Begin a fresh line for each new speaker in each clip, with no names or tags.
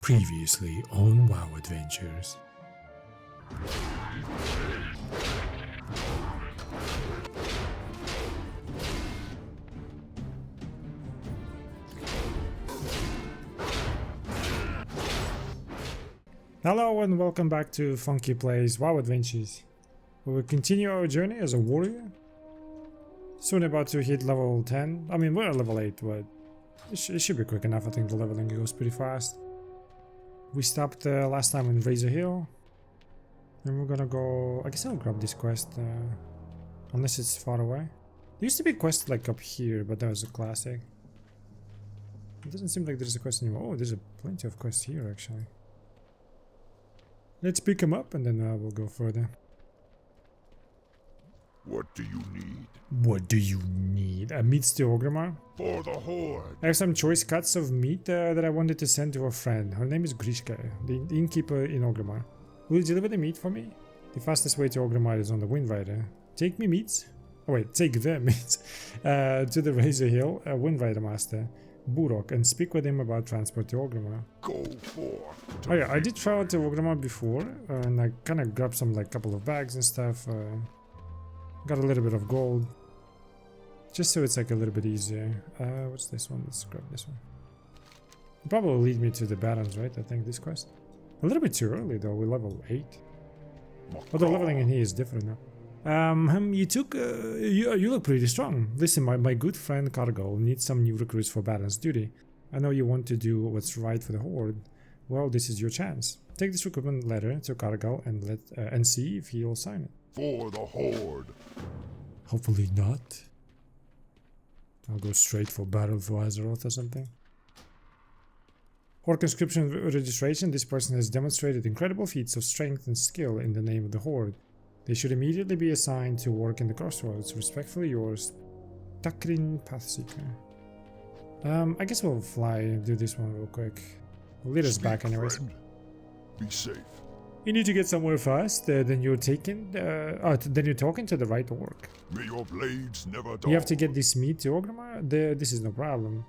Previously on WoW Adventures. Hello and welcome back to Funky Plays WoW Adventures. We will continue our journey as a warrior. Soon about to hit level 10. I mean, we're at level 8, but it should be quick enough. I think the leveling goes pretty fast. We stopped last time in Razor Hill. And we're gonna go... I guess I'll grab this quest. Unless it's far away. There used to be a quest like up here, but that was a classic. It doesn't seem like there's a quest anymore. Oh, there's plenty of quests here actually. Let's pick them up and then we'll go further.
What do you need?
What do you need? Meat to Orgrimmar?
For the Horde.
I have some choice cuts of meat that I wanted to send to a friend. Her name is Grishka, the innkeeper in Orgrimmar. Will you deliver the meat for me? The fastest way to Orgrimmar is on the Wind Rider. Take me meats? Oh wait, take the meats to the Razor Hill, Wind Rider Master, Burok, and speak with him about transport to Orgrimmar.
Go for.
Oh yeah, I did travel to Orgrimmar before, and I kind of grabbed some like couple of bags and stuff. Got a little bit of gold. Just so it's like a little bit easier. What's this one? Let's grab this one. It'll probably lead me to the Barons, right? I think this quest. A little bit too early though, we're level 8. Although leveling in here is different now. You look pretty strong. Listen, my good friend Cargo needs some new recruits for Baron's duty. I know you want to do what's right for the Horde. Well, this is your chance. Take this recruitment letter to Cargo and see if he'll sign it.
For the Horde.
Hopefully not. I'll go straight for Battle for Azeroth or something. Horde conscription registration. This person has demonstrated incredible feats of strength and skill in the name of the Horde. They should immediately be assigned to work in the Crossroads. Respectfully yours, Takrin Pathseeker. I guess we'll fly and do this one real quick. We'll lead us back anyways.
Friend. Be safe.
You need to get somewhere fast, then you're talking to the right orc.
May your blades never dull.
You have to get this meat to Orgrimmar? This is no problem.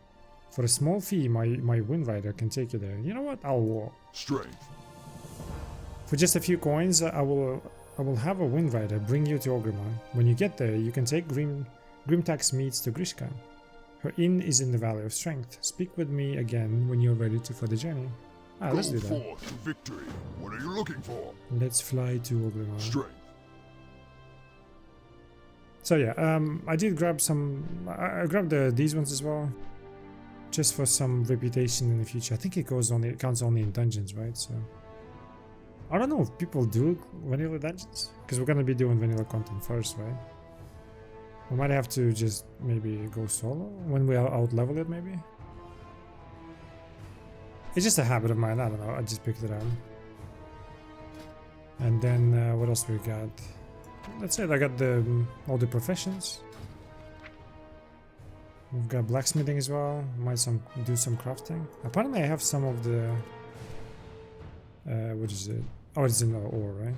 For a small fee, my Wind Rider can take you there. You know what? I'll walk.
Strength.
For just a few coins, I will have a Wind Rider bring you to Orgrimmar. When you get there, you can take Grimtack's meats to Grishka. Her inn is in the Valley of Strength. Speak with me again when you're ready for the journey. Let's do that.
Go forth to victory. What are you looking for?
Let's fly to Orgrimmar.
Strength.
So yeah, I did grab some. I grabbed these ones as well, just for some reputation in the future. I think it counts only in dungeons, right? So I don't know if people do vanilla dungeons, because we're gonna be doing vanilla content first, right? We might have to just maybe go solo when we out level it, maybe. It's just a habit of mine. I don't know. I just picked it up. And then what else we got? That's it. I got all the professions. We've got blacksmithing as well. Might do some crafting. Apparently I have some of the... what is it? Oh, it's in the ore, right?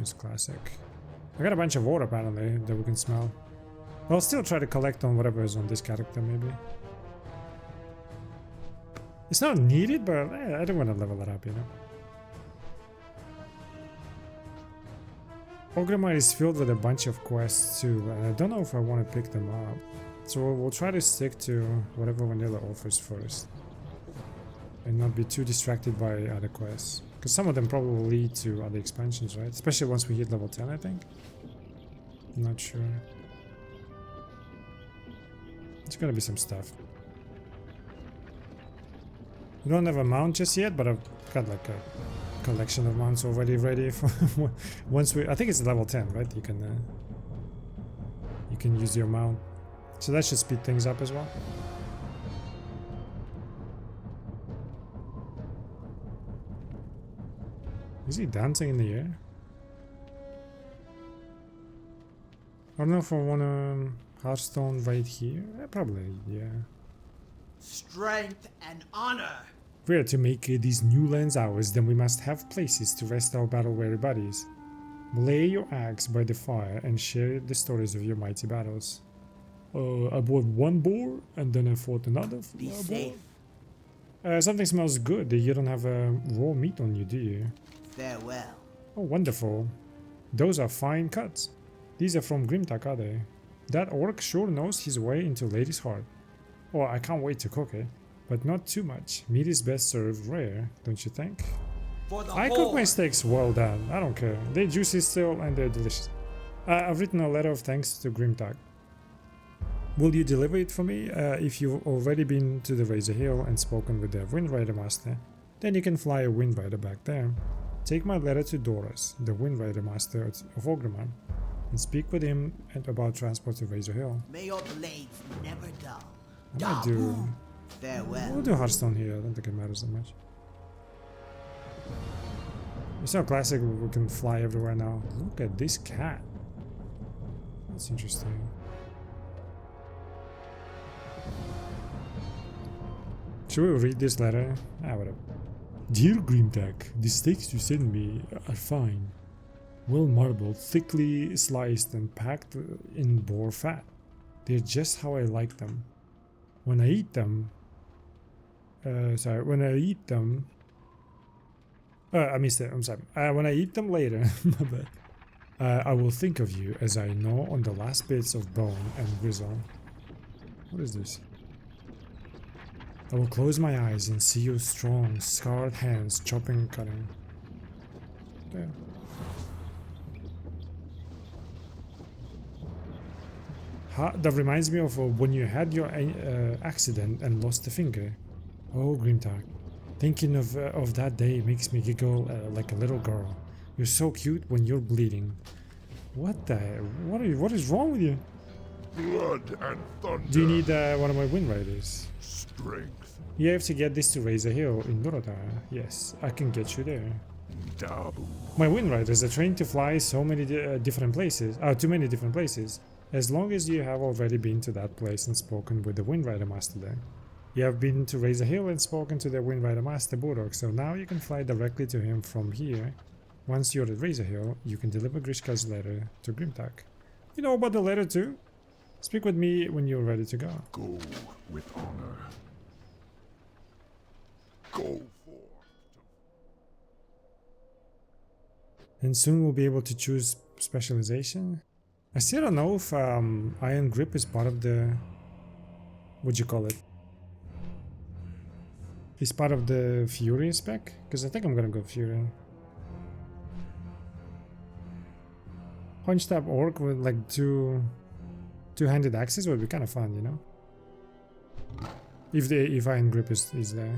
It's classic. I got a bunch of ore apparently that we can smell. I'll still try to collect on whatever is on this character maybe. It's not needed, but I don't want to level it up, you know. Orgrimmar is filled with a bunch of quests too, and I don't know if I want to pick them up. So we'll try to stick to whatever vanilla offers first. And not be too distracted by other quests. Because some of them probably will lead to other expansions, right? Especially once we hit level 10, I think. I'm not sure. There's gonna be some stuff. We don't have a mount just yet, but I've got like a collection of mounts already ready for once we... I think it's level 10, right? You can use your mount. So that should speed things up as well. Is he dancing in the air? I don't know if I want a Hearthstone right here. Probably, yeah.
Strength and honor.
If we are to make these new lands ours, then we must have places to rest our battle-weary bodies. Lay your axe by the fire and share the stories of your mighty battles. I bought one boar and then I fought another
Be
boar.
safe.
Something smells good. You don't have raw meat on you, do you?
Farewell.
Oh, wonderful. Those are fine cuts. These are from Grimtak, are they? That orc sure knows his way into lady's heart. Oh, I can't wait to cook it. But not too much. Meat is best served rare, don't you think?
For the
I cook my
Horde.
steaks well done. I don't care. They're juicy still and they're delicious. I've written a letter of thanks to Grimtak. Will you deliver it for me? If you've already been to the Razor Hill and spoken with the Windrider Master, then you can fly a Windrider back there. Take my letter to Doris, the Windrider Master of Orgrimmar, and speak with him about transport to Razor Hill.
May your blades never dull.
I might do...
Farewell.
We'll do Hearthstone here. I don't think it matters that much. It's so classic. We can fly everywhere now. Look at this cat. That's interesting. Should we read this letter? Whatever. Dear Grimtak, the steaks you send me are fine. Well marbled, thickly sliced and packed in boar fat. They're just how I like them. When I eat them... when I eat them... I missed it, I'm sorry. When I eat them later, my bad. I will think of you as I gnaw on the last bits of bone and gristle. What is this? I will close my eyes and see your strong, scarred hands chopping and cutting. There. That reminds me of when you had your accident and lost a finger. Oh, Grimtak. Thinking of that day makes me giggle like a little girl. You're so cute when you're bleeding. What the? What is wrong with you?
Blood and thunder.
Do you need one of my wind riders?
Strength.
You have to get this to Razor Hill in Durotar. Yes, I can get you there.
Dabu.
My wind riders are trained to fly so many different places. Too many different places. As long as you have already been to that place and spoken with the wind rider master there. You have been to Razor Hill and spoken to the wind rider master Burok, so now you can fly directly to him from here. Once you're at Razor Hill, you can deliver Grishka's letter to Grimtak. You know about the letter too? Speak with me when you're ready to go.
Go with honor. Go forth.
And soon we'll be able to choose specialization. I still don't know if Iron Grip is part of the... What'd you call it? Is part of the Fury spec? Because I think I'm gonna go Fury. Punch tap orc with like two-handed axes would be kind of fun, you know? If Iron Grip is there.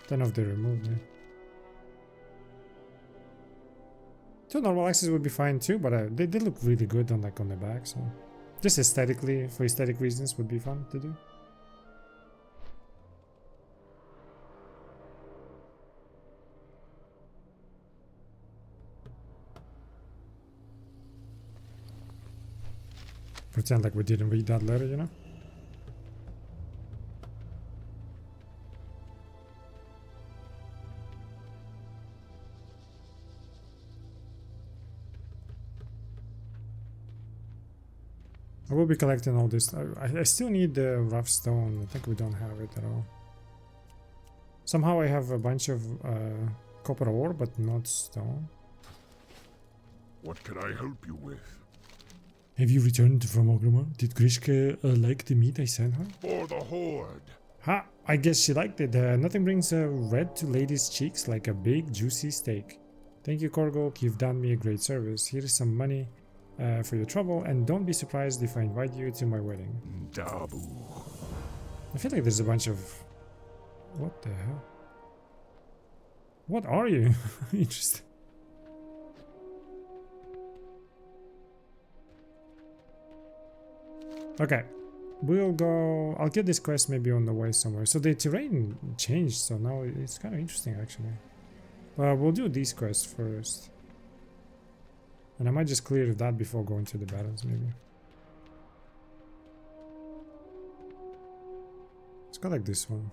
Don't know if they removed it. Two normal axes would be fine too, but they look really good on the back, so just aesthetically, for aesthetic reasons, would be fun to do. Pretend like we didn't read that letter, you know? I will be collecting all this. I still need the rough stone. I think we don't have it at all. Somehow I have a bunch of copper ore, but not stone.
What can I help you with?
Have you returned from Orgrimmar? Did Grishka like the meat I sent her?
For the Horde.
Ha! I guess she liked it. Nothing brings red to ladies' cheeks like a big, juicy steak. Thank you, Korgok. You've done me a great service. Here is some money for your trouble, and don't be surprised if I invite you to my wedding.
Dabu.
I feel like there's a bunch of... What the hell? What are you? Interesting. Okay, we'll go... I'll get this quest maybe on the way somewhere. So the terrain changed, so now it's kind of interesting actually. We'll do these quests first. And I might just clear that before going to the battles maybe. Let's go like this one.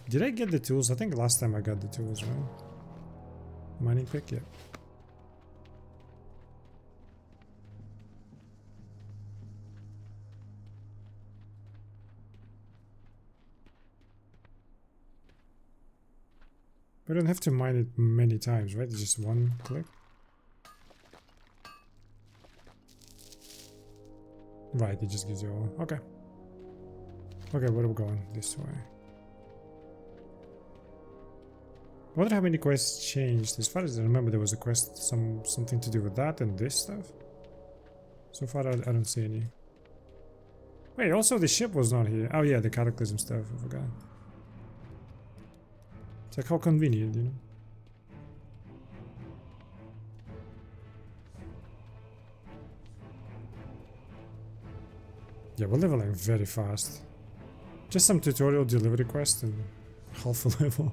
Did I get the tools? I think last time I got the tools, right? Mining pick, yeah. We don't have to mine it many times, right? It's just one click. Right, it just gives you all. Okay. Okay, where are we going? This way. I wonder how many quests changed. As far as I remember, there was a quest, something to do with that and this stuff. So far, I don't see any. Wait, also the ship was not here. Oh yeah, the Cataclysm stuff, I forgot. It's like how convenient, you know? Yeah, we're leveling very fast. Just some tutorial delivery quest and half a level.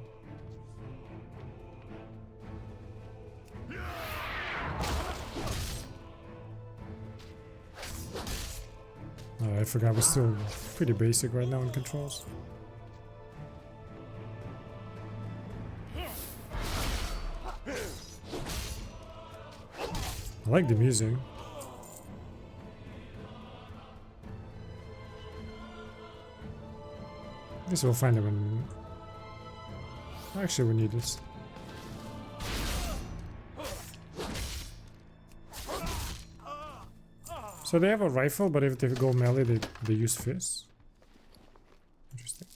Oh, I forgot we're still pretty basic right now in controls. I like the music. I guess we'll find them in... Actually, we need this. So they have a rifle, but if they go melee, they use fists. Interesting.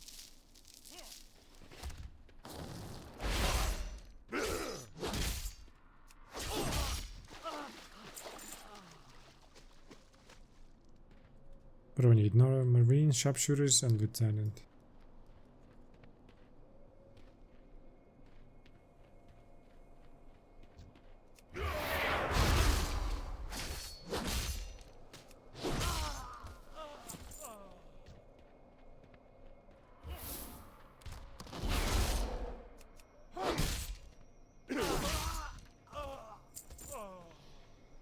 What do we need? No, Marine, sharpshooters, and lieutenant.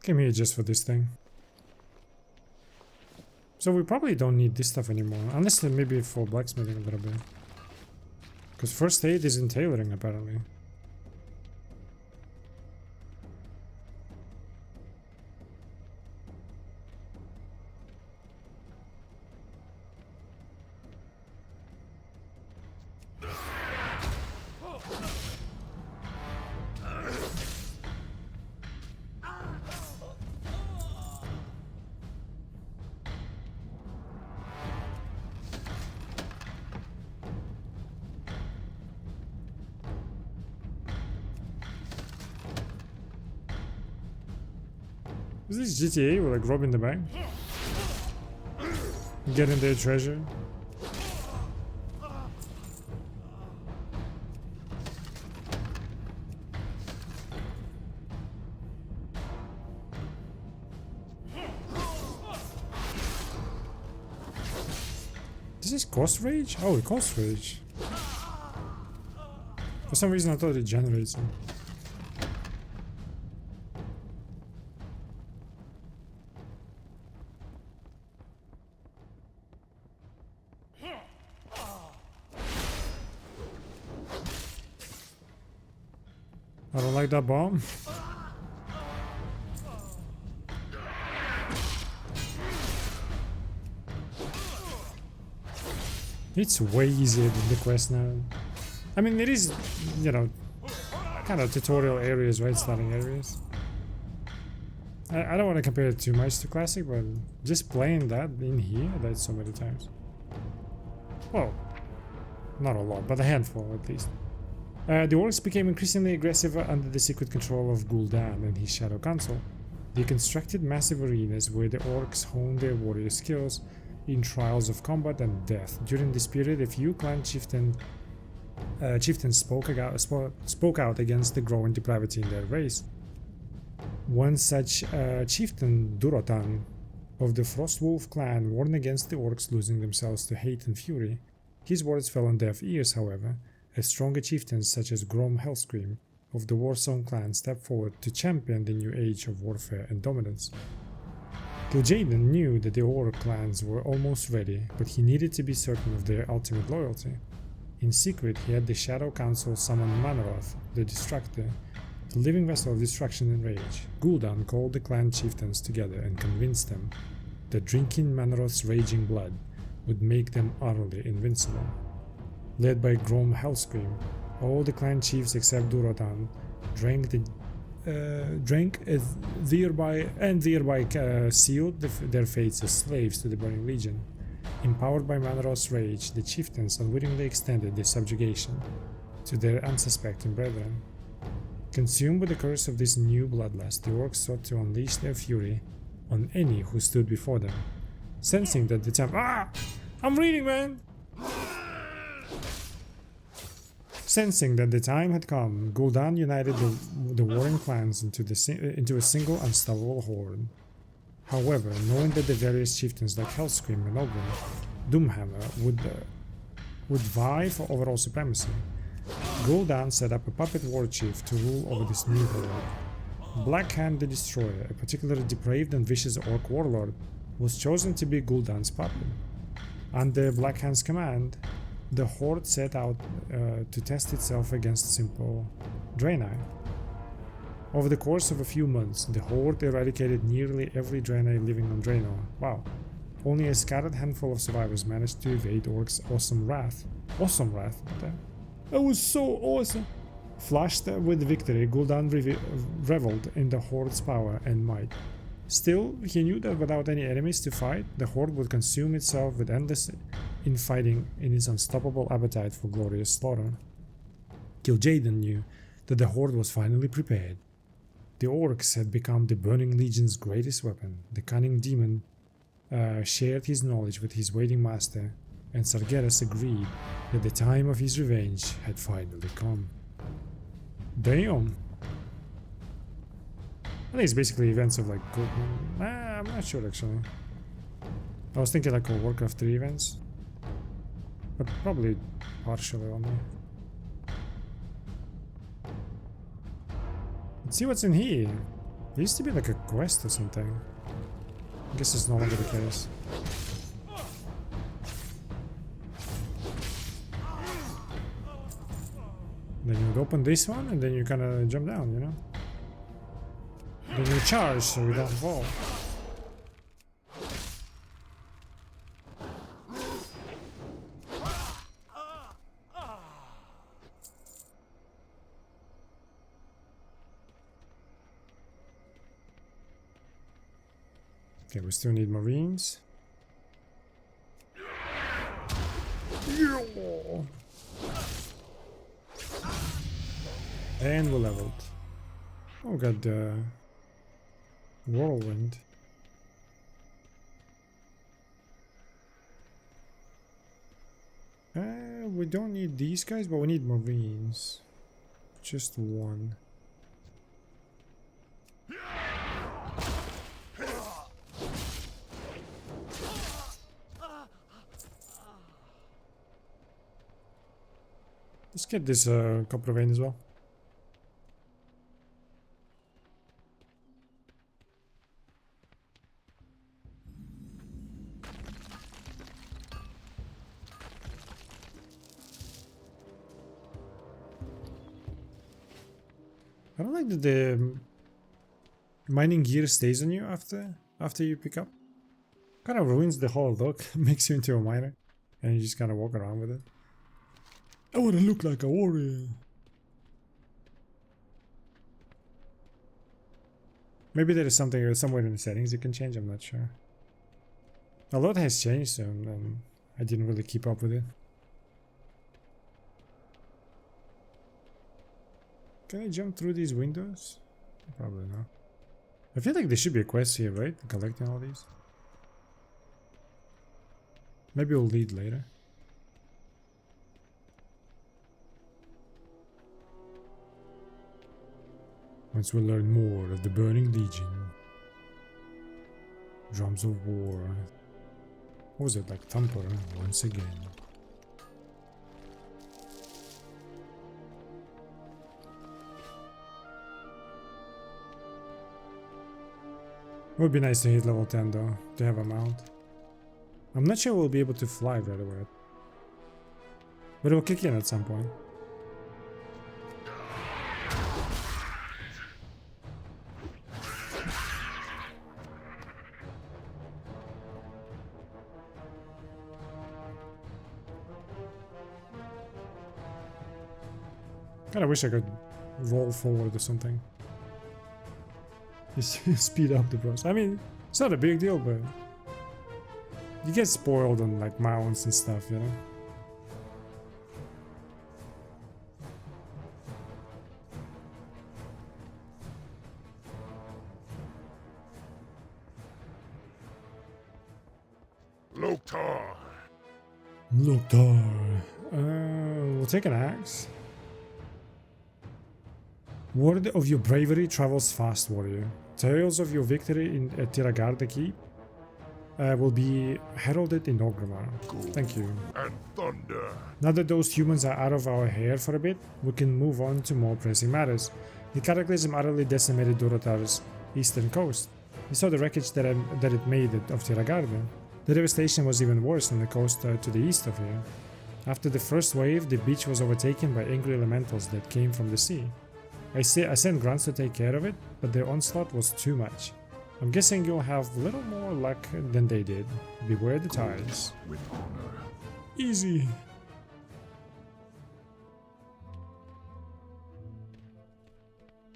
Came here just for this thing. So we probably don't need this stuff anymore, unless maybe for blacksmithing a little bit. Because first aid is in tailoring apparently. Is this GTA? We're like robbing the bank? Getting their treasure? This is cost rage? Oh, it cost rage. For some reason I thought it generates them. I don't like that bomb. It's way easier than the quest now. I mean, it is, you know, kind of tutorial areas, right? Starting areas. I don't want to compare it too much to Classic, but just playing that in here, I died so many times. Well, not a lot, but a handful at least. The orcs became increasingly aggressive under the secret control of Gul'dan and his Shadow Council. They constructed massive arenas where the orcs honed their warrior skills in trials of combat and death. During this period, a few clan chieftains spoke out against the growing depravity in their race. One such chieftain, Durotar, of the Frostwolf clan, warned against the orcs losing themselves to hate and fury. His words fell on deaf ears, however, as stronger chieftains such as Grom Hellscream of the Warsong clan stepped forward to champion the new age of warfare and dominance. Kil'jaeden knew that the orc clans were almost ready, but he needed to be certain of their ultimate loyalty. In secret, he had the Shadow Council summon Manoroth, the Destructor, the living vessel of destruction and rage. Gul'dan called the clan chieftains together and convinced them that drinking Manoroth's raging blood would make them utterly invincible. Led by Grom Hellscream, All the clan chiefs except Durotar thereby sealed their fates as slaves to the Burning Legion. Empowered by Manros' rage, the chieftains unwittingly extended their subjugation to their unsuspecting brethren. Consumed with the curse of this new bloodlust, the orcs sought to unleash their fury on any who stood before them. Sensing that the time— I'm reading, man! Sensing that the time had come, Gul'dan united the warring clans into a single unstoppable horde. However, knowing that the various chieftains like Hellscream and Orgrimmar, Doomhammer would vie for overall supremacy, Gul'dan set up a puppet war chief to rule over this new horde. Blackhand the Destroyer, a particularly depraved and vicious orc warlord, was chosen to be Gul'dan's puppet. Under Blackhand's command, the horde set out to test itself against simple Draenei. Over the course of a few months, the horde eradicated nearly every Draenei living on Draenor. Wow. Only a scattered handful of survivors managed to evade Orc's awesome wrath. Awesome wrath? That was so awesome! Flushed with victory, Gul'dan reveled in the horde's power and might. Still, he knew that without any enemies to fight, the horde would consume itself with endless infighting in its unstoppable appetite for glorious slaughter. Kil'jaeden knew that the horde was finally prepared. The orcs had become the Burning Legion's greatest weapon. The cunning demon shared his knowledge with his waiting master, and Sargeras agreed that the time of his revenge had finally come. Damn! I think it's basically events of like... I'm not sure actually. I was thinking like Warcraft 3 events. But probably partially only. Let's see what's in here. There used to be like a quest or something. I guess it's no longer the case. Then you would open this one and then you kinda jump down, you know? Then you charge so we don't fall. Okay, we still need marines. Yeah. And we're leveled. Oh, we got the whirlwind. We don't need these guys, but we need marines. Just one. Let's get this copper vein as well. I don't like that the mining gear stays on you after you pick up. Kind of ruins the whole look, makes you into a miner, and you just kind of walk around with it. I want to look like a warrior. Maybe there is something somewhere in the settings you can change, I'm not sure. A lot has changed and I didn't really keep up with it. Can I jump through these windows? Probably not. I feel like there should be a quest here, right? Collecting all these. Maybe we'll lead later. Once we learn more of the Burning Legion. Drums of War. What was it, like Thumper once again? It would be nice to hit level 10 though, to have a mount. I'm not sure we'll be able to fly right away. But it will kick in at some point. Kinda wish I could roll forward or something. Just speed up the process. I mean, it's not a big deal, but you get spoiled on like mounts and stuff, you know?
Loktar!
Durotar. We'll take an axe. Word of your bravery travels fast, warrior. Tales of your victory in Tiragarde Keep will be heralded in Orgrimmar. Thank you.
And thunder!
Now that those humans are out of our hair for a bit, we can move on to more pressing matters. The Cataclysm utterly decimated Durotar's eastern coast. You saw the wreckage that it made of Tiragarde. The devastation was even worse on the coast to the east of here. After the first wave, the beach was overtaken by angry elementals that came from the sea. I sent grunts to take care of it, but their onslaught was too much. I'm guessing you'll have little more luck than they did. Beware the ties.
With honor.
Easy.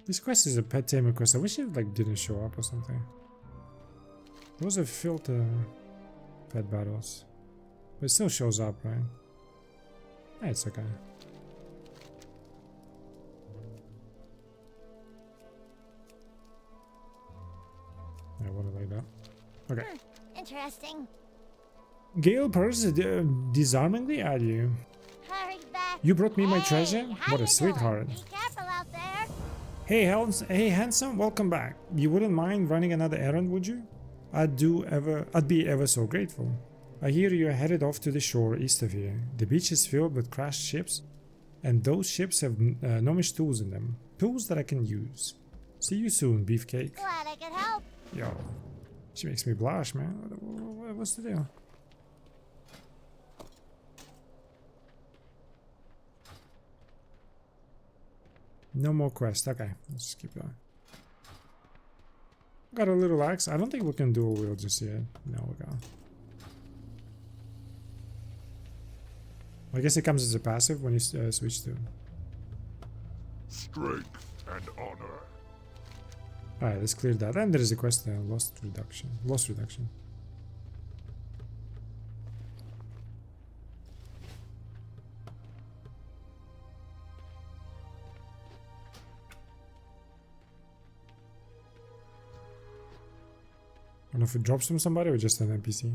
This quest is a pet tamer quest. I wish it like didn't show up or something. Those are filter pet battles. But it still shows up, right? Yeah, it's okay. I want it like that. Okay.
Interesting.
Gale purrs disarmingly at you.
Hurry back.
You brought me my
Hey,
treasure?
how
What a
you
sweetheart.
doing? Be careful out there.
Hey handsome, welcome back. You wouldn't mind running another errand, would you? I'd be ever so grateful. I hear you're headed off to the shore east of here. The beach is filled with crashed ships, and those ships have gnomish tools in them. Tools that I can use. See you soon, beefcake.
Glad I could help.
Yo, she makes me blush, man. What's the deal? No more quest. Okay, let's keep going. Got a little axe. I don't think we can dual-wield just yet. No, we can't. I guess it comes as a passive when you switch to.
Strength and honor.
Alright, let's clear that. And there is a quest there. Loss reduction. I don't know if it drops from somebody or just an NPC.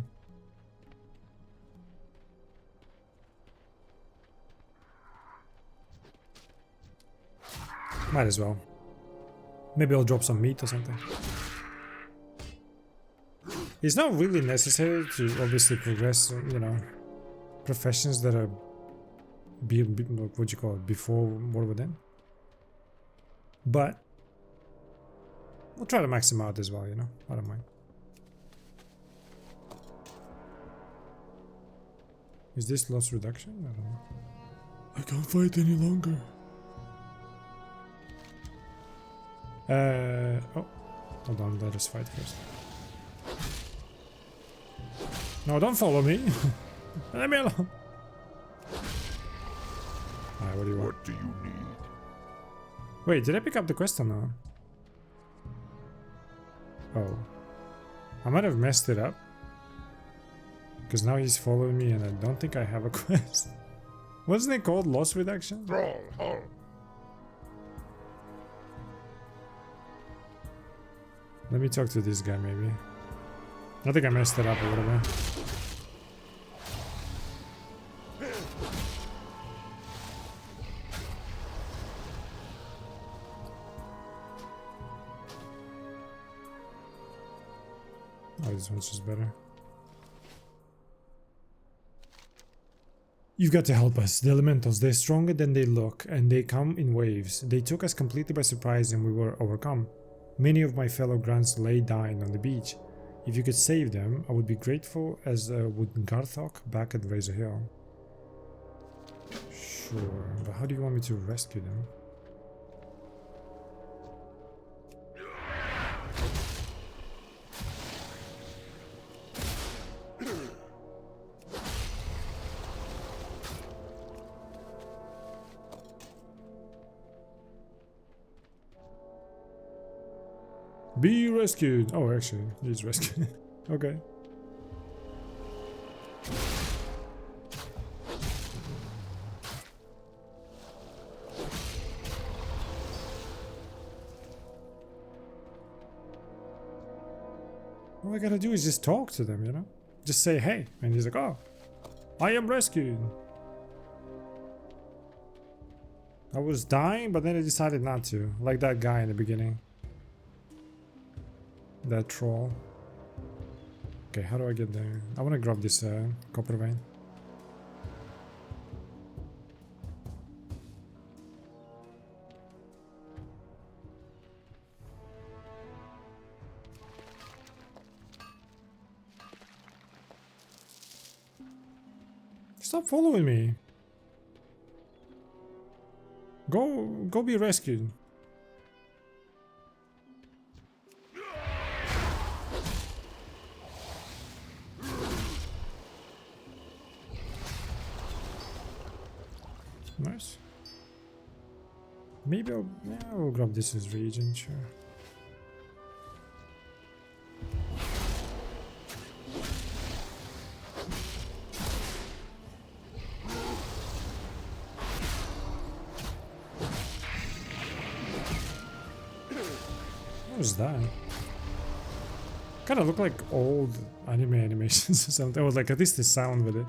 Might as well. Maybe I'll drop some meat or something. It's not really necessary to obviously progress, you know, professions that are what you call it, before War Within. But we'll try to max them out as well, you know. I don't mind. Is this loss reduction? I don't know. I can't fight any longer. Oh, hold on, let us fight first. No, don't follow me. Let me alone. Alright, what do you want?
What do you need?
Wait, did I pick up the quest or not? Oh. I might have messed it up. Because now he's following me and I don't think I have a quest. Wasn't it called loss reduction?
Thrall, hull.
Let me talk to this guy maybe. I think I messed it up a little bit. Oh, this one's just better. You've got to help us. The elementals, they're stronger than they look, and they come in waves. They took us completely by surprise and we were overcome. Many of my fellow grunts lay dying on the beach. If you could save them, I would be grateful, as would Garthok back at Razor Hill. Sure, but how do you want me to rescue them? Be rescued. Oh, actually, he's rescued. Okay. All I gotta do is just talk to them, you know? Just say hey, and he's like, oh, I am rescued. I was dying, but then I decided not to. Like that guy in the beginning. That troll. Okay, how do I get there? I want to grab this copper vein. Stop following me. Go be rescued. Nice. Maybe I'll grab this as region, sure. What was that? Kind of look like old anime animations or something. Or like at least the sound with it.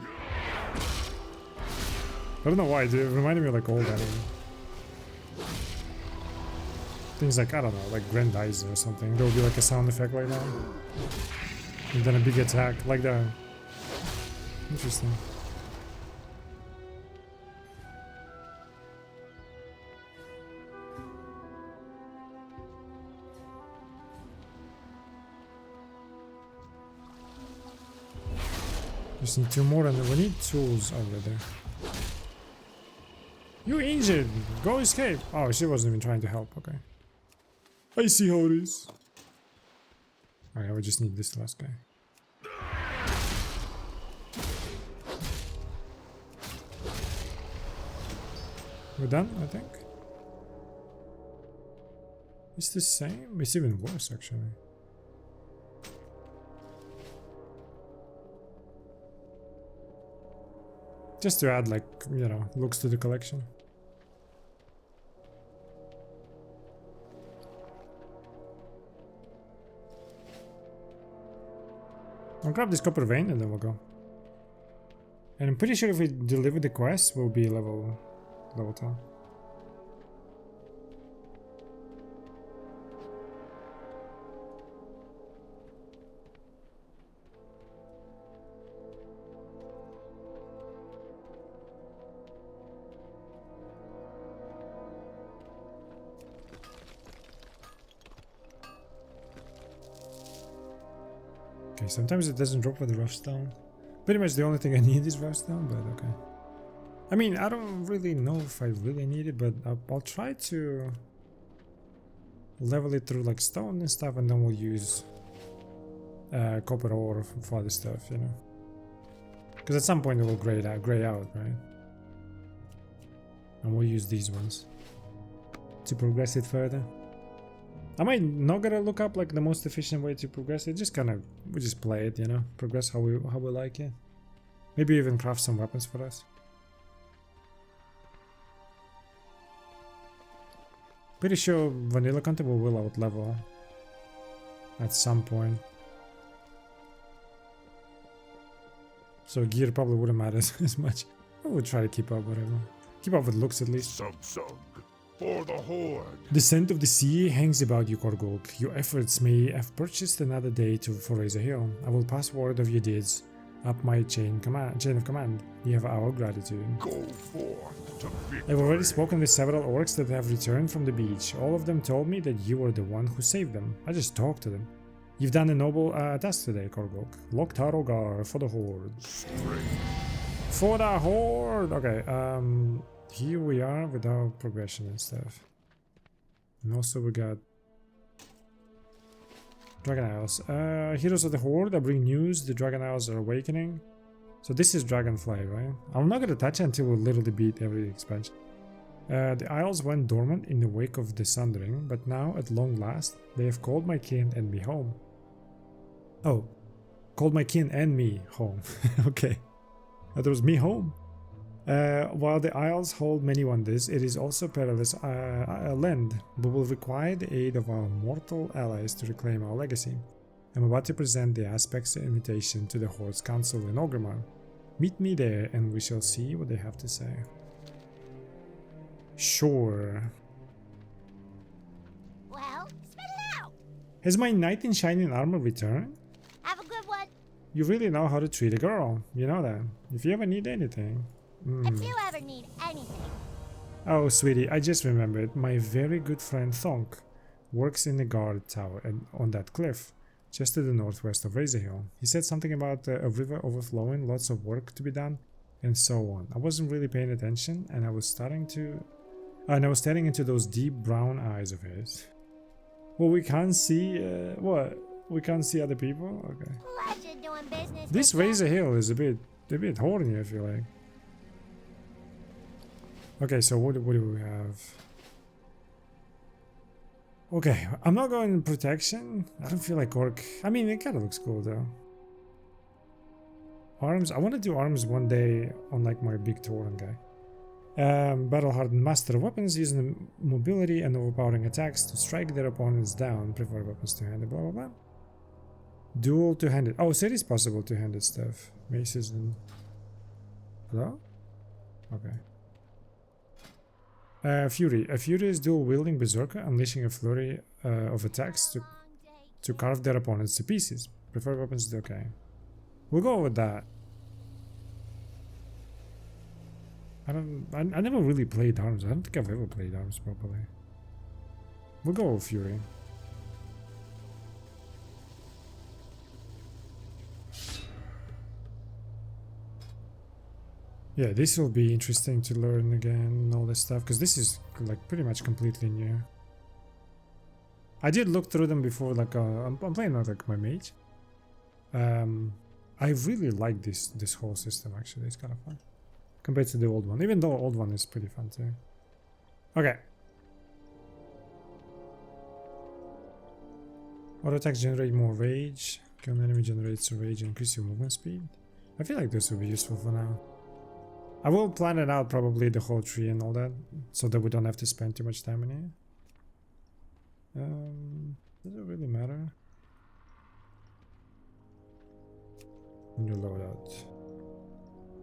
I don't know why, dude. It reminded me of like old anime. Things like, I don't know, like Grandizer or something. There will be like a sound effect like that. And then a big attack, like that. Interesting. Just need 2 more and we need tools over there. You injured! Go escape! Oh, she wasn't even trying to help, okay. I see how it is. Alright, we just need this last guy. We're done, I think. It's the same? It's even worse, actually. Just to add, like, you know, looks to the collection. I'll grab this copper vein and then we'll go. And I'm pretty sure if we deliver the quest, we'll be level 10. Okay, sometimes it doesn't drop with the rough stone. Pretty much the only thing I need is rough stone, but okay. I mean, I don't really know if I really need it, but I'll try to level it through like stone and stuff, and then we'll use copper ore for other stuff, you know. Because at some point it will gray out, right? And we'll use these ones to progress it further. I might not gonna look up like the most efficient way to progress it. Just kind of we just play it, you know. Progress how we like it. Maybe even craft some weapons for us. Pretty sure vanilla content will out level at some point. So gear probably wouldn't matter as much. I would try to keep up, whatever. Keep up with looks at least.
Sug. For the Horde.
The scent of the sea hangs about you, Korgok. Your efforts may have purchased another day for Razor Hill. I will pass word of your deeds up my chain of command. You have our gratitude.
Go forth to victory.
I've already spoken with several orcs that have returned from the beach. All of them told me that you were the one who saved them. I just talked to them. You've done a noble task today, Korgok. Loktar Ogar for the Horde. For the Horde! Okay, here we are with our progression and stuff. And also we got Dragon Isles. Heroes of the Horde, I bring news. The Dragon Isles are awakening. So this is Dragonfly, right? I'm not gonna touch it until we literally beat every expansion. The Isles went dormant in the wake of the Sundering, but now, at long last, they have called my kin and me home. Oh, called my kin and me home. Okay, that was me home. While the Isles hold many wonders, it is also perilous land, but will require the aid of our mortal allies to reclaim our legacy. I'm about to present the Aspect's invitation to the Horde's Council in Orgrimmar. Meet me there and we shall see what they have to say. Sure.
Well, spit it out.
Has my knight in shining armor returned?
Have a good one.
You really know how to treat a girl, you know that. If you ever need anything.
If you ever need anything.
Oh, sweetie, I just remembered. My very good friend Thonk works in the guard tower on that cliff, just to the northwest of Razor Hill. He said something about a river overflowing, lots of work to be done, and so on. I wasn't really paying attention, and I was staring into those deep brown eyes of his. Well, we can't see, what? We can't see other people? Okay.
Pleasure doing business.
This
with ya.
Razor Hill is a bit horny, I feel like. Okay, so what do we have? Okay, I'm not going protection. I don't feel like orc. I mean, it kind of looks cool though. Arms. I want to do arms one day on like my big Tauren guy. Battle hardened master of weapons using mobility and overpowering attacks to strike their opponents down. Prefer weapons two-handed. Blah blah blah. Dual two-handed. Oh, so it is possible two-handed stuff. Maces and. Hello? Okay. Fury. A Fury is dual-wielding berserker, unleashing a flurry of attacks to carve their opponents to pieces. Prefer weapons. Okay. We'll go with that. I never really played arms. I don't think I've ever played arms properly. We'll go with Fury. Yeah, this will be interesting to learn again and all this stuff, because this is like pretty much completely new. I did look through them before, like I'm playing with like my mage. I really like this whole system actually. It's kind of fun compared to the old one, even though the old one is pretty fun too. Okay. Auto attacks generate more rage. Kill an enemy generates rage and increase your movement speed. I feel like this will be useful for now. I will plan it out, probably the whole tree and all that, so that we don't have to spend too much time in here. Does it really matter? New loadout.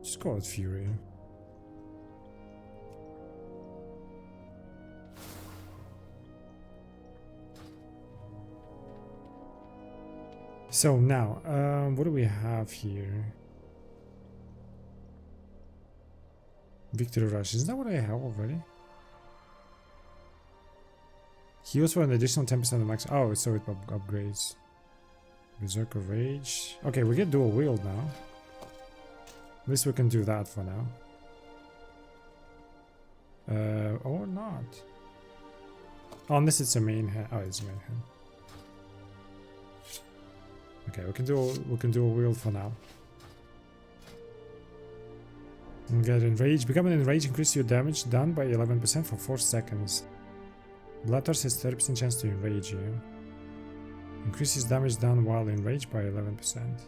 Just call it Fury. So now, what do we have here? Victory Rush, isn't that what I have already? Heals for an additional 10% of max. Oh, so it upgrades. Berserker Rage. Okay, we get dual wield now. At least we can do that for now. Or not. Oh, unless it's a main hand. Oh, it's a main hand. Okay, we can do a wield for now. And get enraged. Becoming enraged increases your damage done by 11% for 4 seconds. Bloodthirst has 30% chance to enrage you. Increases damage done while enraged by 11%.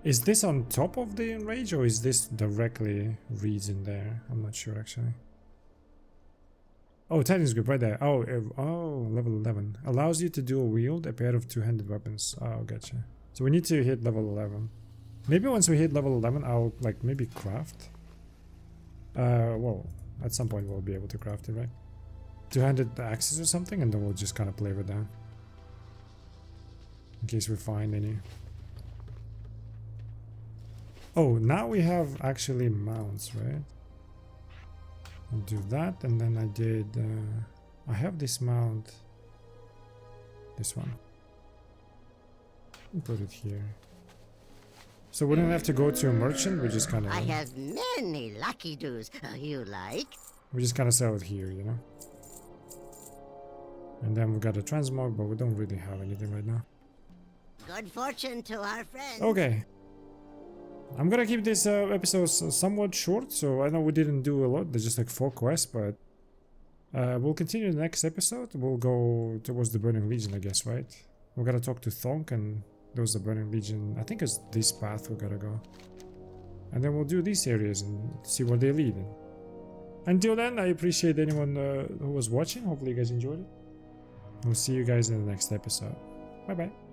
Is this on top of the enrage or is this directly reads in there? I'm not sure actually. Oh, Titan's Grip right there. Oh, level 11. Allows you to dual wield a pair of two-handed weapons. Oh, gotcha. So we need to hit level 11. Maybe once we hit level 11, I'll like maybe craft. Well, at some point we'll be able to craft it, right? Two-handed axes or something, and then we'll just kind of play with that. In case we find any. Oh, now we have actually mounts, right? I'll do that, and then I did... I have this mount. This one. I'll put it here. So we don't have to go to a merchant, we just kind of...
I have many lucky doos. You like?
We just kind of sell it here, you know? And then we got a transmog, but we don't really have anything right now.
Good fortune to our friends.
Okay. I'm gonna keep this episode somewhat short, so I know we didn't do a lot. There's just like 4 quests, but we'll continue the next episode. We'll go towards the Burning Legion, I guess, right? We gotta talk to Thonk, and there's the Burning Legion. I think it's this path we gotta go. And then we'll do these areas and see where they lead. Until then, I appreciate anyone who was watching. Hopefully you guys enjoyed it. We'll see you guys in the next episode. Bye bye.